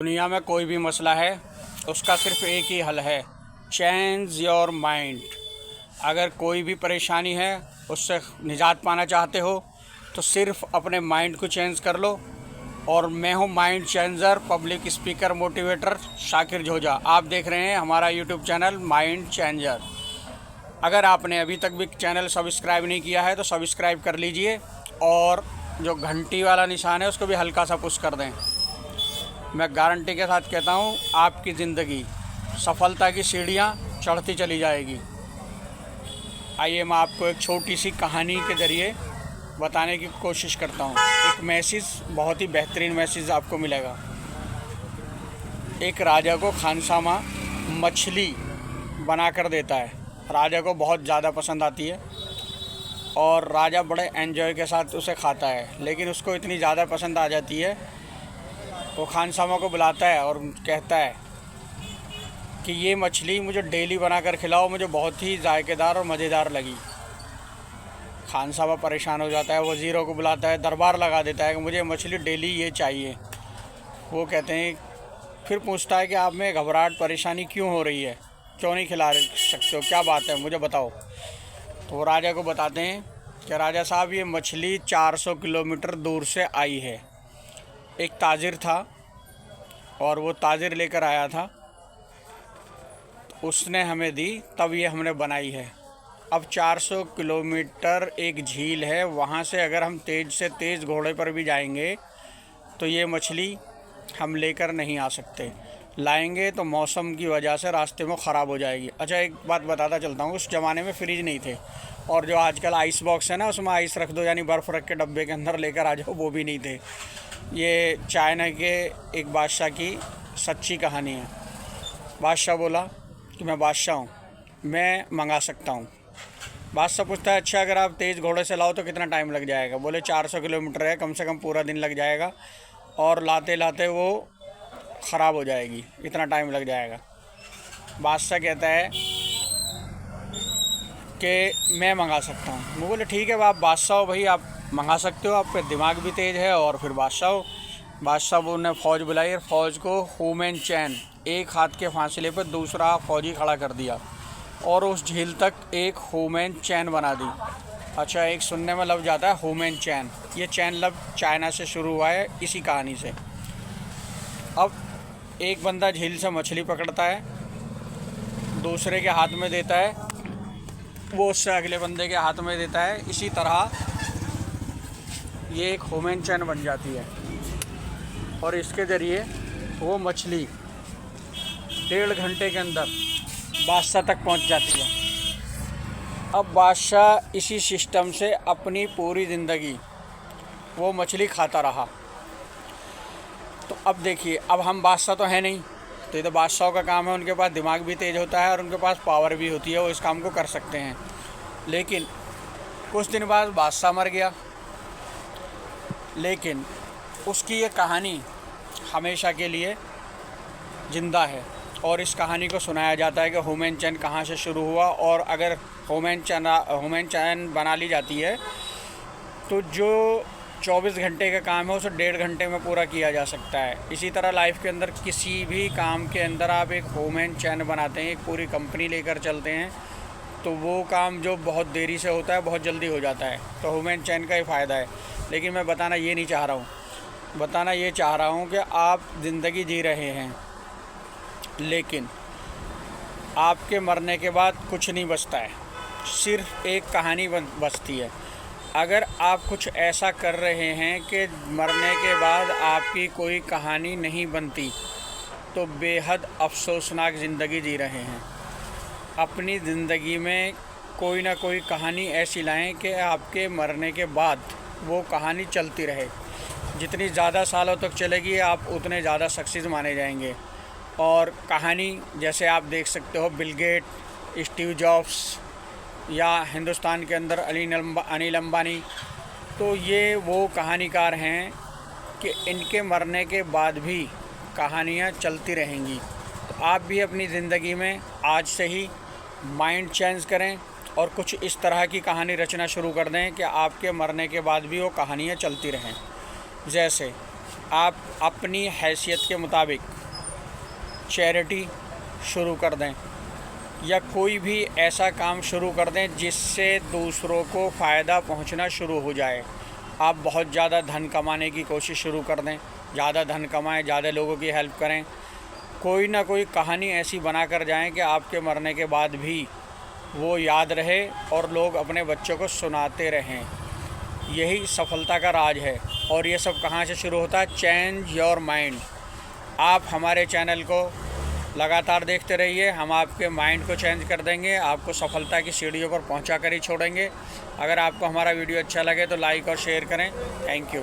दुनिया में कोई भी मसला है उसका सिर्फ एक ही हल है, चेंज योर माइंड। अगर कोई भी परेशानी है, उससे निजात पाना चाहते हो तो सिर्फ अपने माइंड को चेंज कर लो। और मैं हूँ mind changer, public speaker, motivator Shakir Joja. आप देख रहे हैं हमारा यूट्यूब चैनल माइंड चेंजर। अगर आपने अभी तक भी चैनल सब्सक्राइब नहीं किया है तो सब्सक्राइब कर लीजिए और जो घंटी वाला निशान है उसको भी हल्का सा पुश कर दें। मैं गारंटी के साथ कहता हूँ आपकी ज़िंदगी सफलता की सीढ़ियाँ चढ़ती चली जाएगी। आइए मैं आपको एक छोटी सी कहानी के ज़रिए बताने की कोशिश करता हूँ। एक मैसेज, बहुत ही बेहतरीन मैसेज आपको मिलेगा। एक राजा को खानसामा मछली बना कर देता है। राजा को बहुत ज़्यादा पसंद आती है और राजा बड़े एंजॉय के साथ उसे खाता है, लेकिन उसको इतनी ज़्यादा पसंद आ जाती है वो खानसामा को बुलाता है और कहता है कि ये मछली मुझे डेली बनाकर खिलाओ, मुझे बहुत ही जायकेदार और मज़ेदार लगी। खानसामा परेशान हो जाता है, वज़ीरों को बुलाता है, दरबार लगा देता है कि मुझे मछली डेली ये चाहिए। वो कहते हैं, फिर पूछता है कि आप में घबराहट परेशानी क्यों हो रही है, क्यों नहीं खिला सकते हो, क्या बात है, मुझे बताओ। तो वो राजा को बताते हैं कि राजा साहब ये मछली 400 किलोमीटर दूर से आई है। एक ताजिर था और वो ताजिर लेकर आया था, उसने हमें दी, तब ये हमने बनाई है। अब 400 किलोमीटर एक झील है, वहाँ से अगर हम तेज़ से तेज़ घोड़े पर भी जाएंगे तो ये मछली हम लेकर नहीं आ सकते, लाएंगे तो मौसम की वजह से रास्ते में ख़राब हो जाएगी। अच्छा, एक बात बताता चलता हूँ, उस ज़माने में फ्रिज नहीं थे और जो आजकल आइस बॉक्स है ना, उसमें आइस रख दो, यानी बर्फ़ रख के डब्बे के अंदर लेकर आ जाओ, वो भी नहीं थे। ये चाइना के एक बादशाह की सच्ची कहानी है। बादशाह बोला कि मैं बादशाह हूँ, मैं मंगा सकता हूँ। बादशाह पूछता है, अच्छा अगर आप तेज़ घोड़े से लाओ तो कितना टाइम लग जाएगा? बोले 400 किलोमीटर है, कम से कम पूरा दिन लग जाएगा और लाते लाते वो ख़राब हो जाएगी, इतना टाइम लग जाएगा। बादशाह कहता है कि मैं मंगा सकता हूँ। वो बोले ठीक है, आप बादशाह हो भाई, आप मंगा सकते हो, आप पे दिमाग भी तेज़ है और फिर बादशाह हो। बादशाह ने फ़ौज बुलाई और फ़ौज को हुमेन चैन, एक हाथ के फासले पर दूसरा फ़ौजी खड़ा कर दिया और उस झील तक एक हुमेन चैन बना दी। अच्छा, एक सुनने में लफ्ज़ आता है हुमेन चैन, ये चैन लफ्ज़ चाइना से शुरू हुआ है इसी कहानी से। अब एक बंदा झील से मछली पकड़ता है, दूसरे के हाथ में देता है, वो उससे अगले बंदे के हाथ में देता है, इसी तरह ये एक हुमेन चैन बन जाती है और इसके ज़रिए वो मछली 1.5 घंटे के अंदर बादशाह तक पहुंच जाती है। अब बादशाह इसी सिस्टम से अपनी पूरी ज़िंदगी वो मछली खाता रहा। तो अब देखिए, अब हम बादशाह तो हैं नहीं, तो ये तो बादशाहों का काम है, उनके पास दिमाग भी तेज़ होता है और उनके पास पावर भी होती है, वो इस काम को कर सकते हैं। लेकिन कुछ दिन बाद बादशाह मर गया, लेकिन उसकी ये कहानी हमेशा के लिए ज़िंदा है और इस कहानी को सुनाया जाता है कि हुमेन चैन कहाँ से शुरू हुआ, और अगर हुमेन चैन बना ली जाती है तो जो 24 घंटे का काम है उसे 1.5 घंटे में पूरा किया जा सकता है। इसी तरह लाइफ के अंदर किसी भी काम के अंदर आप एक हुमेन चैन बनाते हैं, एक पूरी कंपनी लेकर चलते हैं, तो वो काम जो बहुत देरी से होता है बहुत जल्दी हो जाता है। तो हुमेन चैन का ही फ़ायदा है। लेकिन मैं बताना ये नहीं चाह रहा हूँ, बताना ये चाह रहा हूँ कि आप ज़िंदगी जी रहे हैं, लेकिन आपके मरने के बाद कुछ नहीं बचता है, सिर्फ एक कहानी बचती है। अगर आप कुछ ऐसा कर रहे हैं कि मरने के बाद आपकी कोई कहानी नहीं बनती, तो बेहद अफसोसनाक ज़िंदगी जी रहे हैं। अपनी ज़िंदगी में कोई ना कोई कहानी ऐसी लाएं कि आपके मरने के बाद वो कहानी चलती रहे। जितनी ज़्यादा सालों तक चलेगी आप उतने ज़्यादा सक्सेस माने जाएंगे। और कहानी जैसे आप देख सकते हो, बिल गेट, स्टीव जॉब्स या हिंदुस्तान के अंदर अनिल अंबानी, तो ये वो कहानीकार हैं कि इनके मरने के बाद भी कहानियाँ चलती रहेंगी। तो आप भी अपनी ज़िंदगी में आज से ही माइंड चेंज करें और कुछ इस तरह की कहानी रचना शुरू कर दें कि आपके मरने के बाद भी वो कहानियाँ चलती रहें। जैसे आप अपनी हैसियत के मुताबिक चैरिटी शुरू कर दें या कोई भी ऐसा काम शुरू कर दें जिससे दूसरों को फ़ायदा पहुंचना शुरू हो जाए। आप बहुत ज़्यादा धन कमाने की कोशिश शुरू कर दें, ज़्यादा धन कमाएं, ज़्यादा लोगों की हेल्प करें। कोई ना कोई कहानी ऐसी बना कर जाएं कि आपके मरने के बाद भी वो याद रहे और लोग अपने बच्चों को सुनाते रहें। यही सफलता का राज है। और ये सब कहाँ से शुरू होता है? Change your mind. आप हमारे चैनल को लगातार देखते रहिए, हम आपके माइंड को चेंज कर देंगे, आपको सफलता की सीढ़ियों पर पहुंचा कर ही छोड़ेंगे। अगर आपको हमारा वीडियो अच्छा लगे तो लाइक और शेयर करें। Thank you.